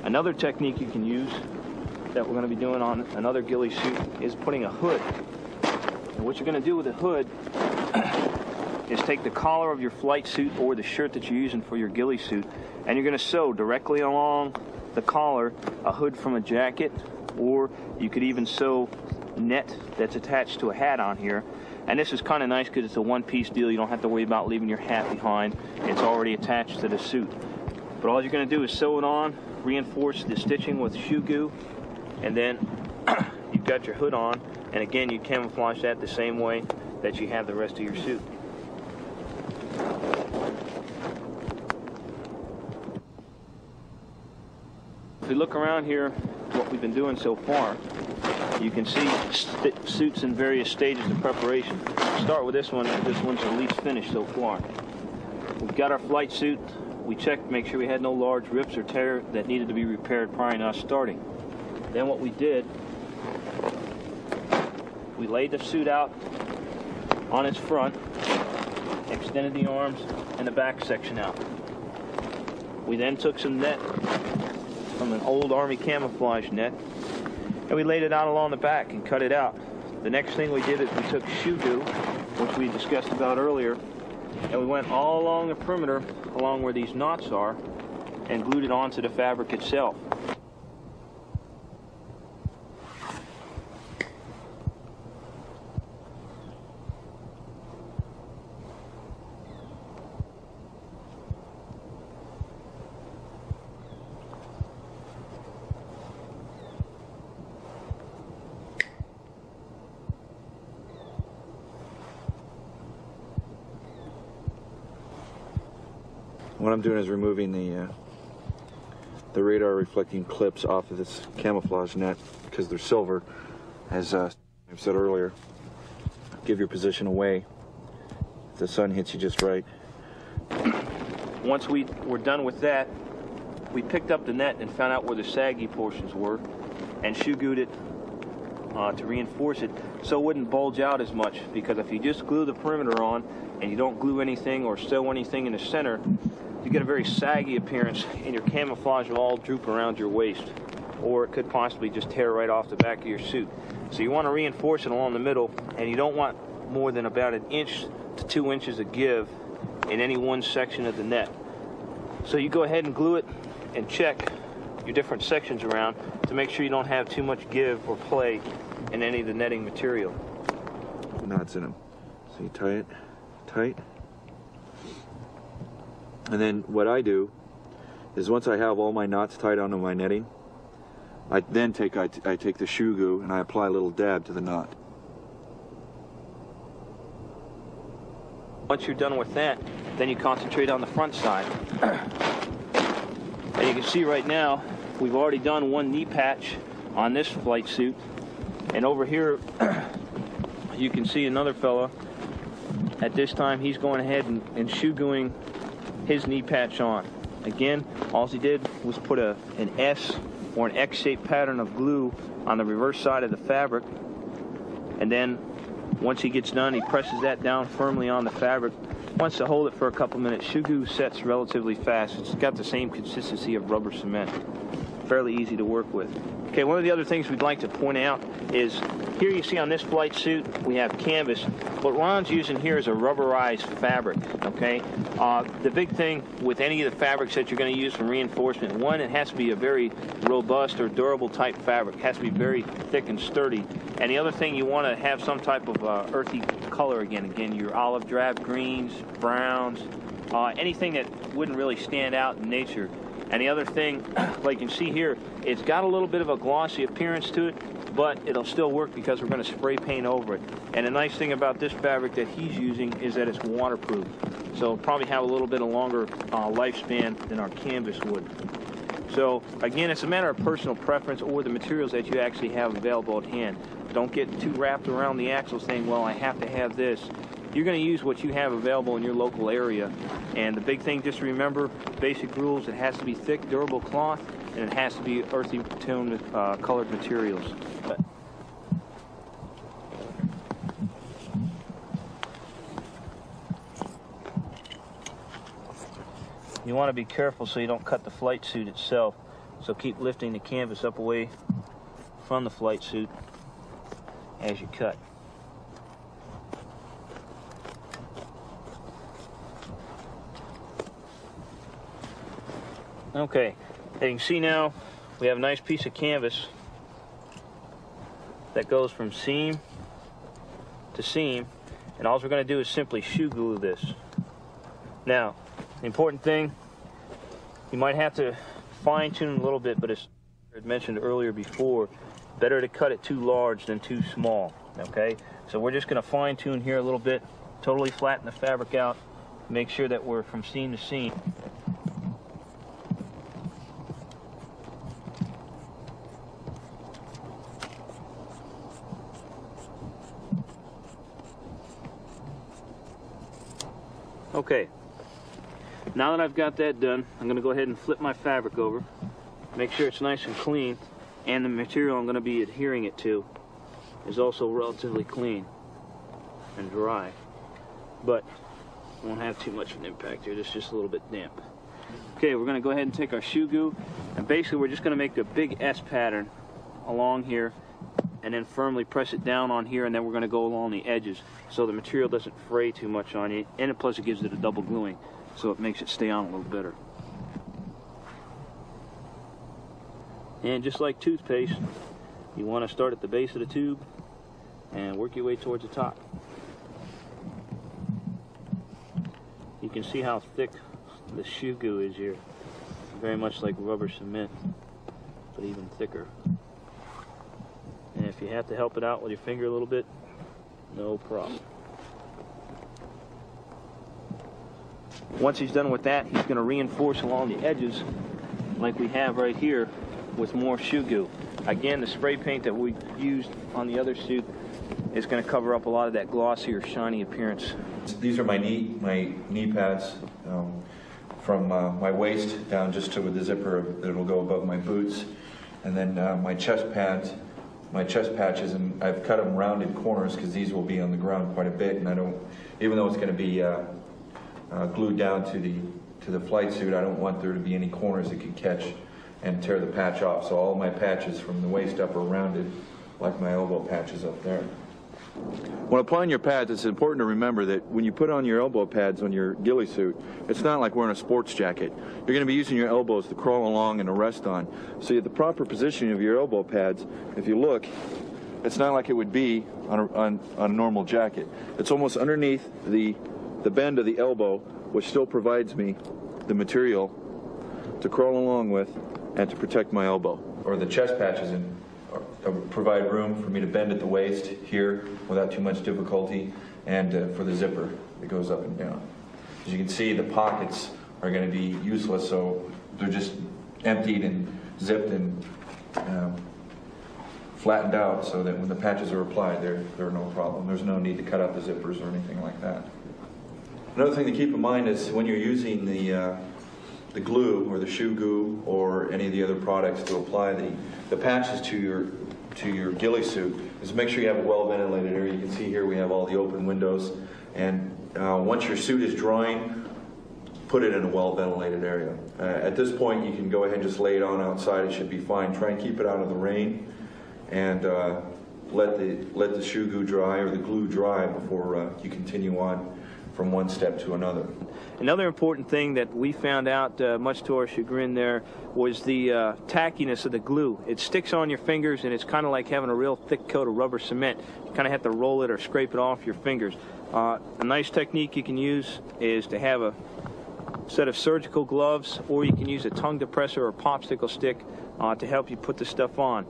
Another technique you can use that we're going to be doing on another ghillie suit is putting a hood. And what you're going to do with a hood is take the collar of your flight suit or the shirt that you're using for your ghillie suit, and you're going to sew directly along the collar a hood from a jacket, or you could even sew net that's attached to a hat on here. And this is kind of nice because it's a one-piece deal. You don't have to worry about leaving your hat behind. It's already attached to the suit. But all you're going to do is sew it on, reinforce the stitching with shoe goo, and then you've got your hood on. And again, you camouflage that the same way that you have the rest of your suit. If we look around here, what we've been doing so far, you can see suits in various stages of preparation. We'll start with this one. This one's the least finished so far. We've got our flight suit. We checked to make sure we had no large rips or tear that needed to be repaired prior to us starting. Then what we did, we laid the suit out on its front, extended the arms and the back section out. We then took some net from an old Army camouflage net, and we laid it out along the back and cut it out. The next thing we did is we took shoe goo, which we discussed about earlier, and we went all along the perimeter, along where these knots are, and glued it onto the fabric itself. What I'm doing is removing the radar reflecting clips off of this camouflage net because they're silver, as I've said earlier. Give your position away if the sun hits you just right. Once we were done with that, we picked up the net and found out where the saggy portions were and shoe gooed it to reinforce it so it wouldn't bulge out as much, because if you just glue the perimeter on and you don't glue anything or sew anything in the center, you get a very saggy appearance and your camouflage will all droop around your waist, or it could possibly just tear right off the back of your suit. So you want to reinforce it along the middle, and you don't want more than about 1 inch to 2 inches of give in any one section of the net. So you go ahead and glue it and check your different sections around to make sure you don't have too much give or play in any of the netting material. Knots in them. So you tie it tight. And then what I do is once I have all my knots tied onto my netting, I take the shoe goo and I apply a little dab to the knot. Once you're done with that, then you concentrate on the front side. And you can see right now, we've already done one knee patch on this flight suit. And over here, you can see another fella. At this time, he's going ahead and shoe gooing his knee patch on. Again, all he did was put an S or an X-shaped pattern of glue on the reverse side of the fabric, and then once he gets done, he presses that down firmly on the fabric. Wants to hold it for a couple minutes. Shoe goo sets relatively fast. It's got the same consistency of rubber cement. Fairly easy to work with. Okay, one of the other things we'd like to point out is here you see on this flight suit we have canvas. What Ron's using here is a rubberized fabric, okay? The big thing with any of the fabrics that you're going to use for reinforcement, one, it has to be a very robust or durable type fabric. It has to be very thick and sturdy. And the other thing, you want to have some type of earthy color again, your olive drab greens, browns, anything that wouldn't really stand out in nature. And the other thing, like you can see here, it's got a little bit of a glossy appearance to it, but it'll still work because we're going to spray paint over it. And the nice thing about this fabric that he's using is that it's waterproof. So it'll probably have a little bit of longer lifespan than our canvas would. So again, it's a matter of personal preference or the materials that you actually have available at hand. Don't get too wrapped around the axle saying, well, I have to have this. You're going to use what you have available in your local area. And the big thing, just remember, basic rules, it has to be thick, durable cloth, and it has to be earthy toned colored materials. You want to be careful so you don't cut the flight suit itself. So keep lifting the canvas up away from the flight suit as you cut. Okay, as you can see now, we have a nice piece of canvas that goes from seam to seam, and all we're going to do is simply shoe glue this. Now, the important thing, you might have to fine tune a little bit, but as I mentioned earlier before, better to cut it too large than too small, okay? So we're just going to fine tune here a little bit, totally flatten the fabric out, make sure that we're from seam to seam. Okay, now that I've got that done, I'm going to go ahead and flip my fabric over, make sure it's nice and clean, and the material I'm going to be adhering it to is also relatively clean and dry, but won't have too much of an impact here. It's just a little bit damp. Okay, we're going to go ahead and take our shoe glue, and basically we're just going to make a big S pattern along here, and then firmly press it down on here, and then we're going to go along the edges so the material doesn't fray too much on you, and plus it gives it a double gluing, so it makes it stay on a little better. And just like toothpaste, you want to start at the base of the tube and work your way towards the top. You can see how thick the shoe glue is here. Very much like rubber cement, but even thicker. And if you have to help it out with your finger a little bit, no problem. Once he's done with that, he's going to reinforce along the edges like we have right here with more shoe glue. Again, the spray paint that we used on the other suit is going to cover up a lot of that glossy or shiny appearance. These are my knee pads from my waist down just to the zipper that'll go above my boots, and then my chest pads. My chest patches, and I've cut them rounded corners because these will be on the ground quite a bit, and I don't, even though it's going to be glued down to the flight suit, I don't want there to be any corners that could catch and tear the patch off. So all my patches from the waist up are rounded, like my elbow patches up there. When applying your pads, it's important to remember that when you put on your elbow pads on your ghillie suit, it's not like wearing a sports jacket. You're going to be using your elbows to crawl along and to rest on. So you have the proper positioning of your elbow pads. If you look, it's not like it would be on a normal jacket. It's almost underneath the bend of the elbow, which still provides me the material to crawl along with and to protect my elbow. Or the chest patches provide room for me to bend at the waist here without too much difficulty, and for the zipper that goes up and down. As you can see, the pockets are going to be useless, so they're just emptied and zipped and flattened out so that when the patches are applied, they're no problem. There's no need to cut out the zippers or anything like that. Another thing to keep in mind is when you're using the glue or the shoe glue or any of the other products to apply the patches to your ghillie suit, is make sure you have a well ventilated area. You can see here we have all the open windows, and once your suit is drying, put it in a well ventilated area. At this point you can go ahead and just lay it on outside. It should be fine. Try and keep it out of the rain, and let the shoe glue dry or the glue dry before you continue on from one step to another. Another important thing that we found out, much to our chagrin there, was the tackiness of the glue. It sticks on your fingers, and it's kind of like having a real thick coat of rubber cement. You kind of have to roll it or scrape it off your fingers. A nice technique you can use is to have a set of surgical gloves, or you can use a tongue depressor or popsicle stick to help you put the stuff on.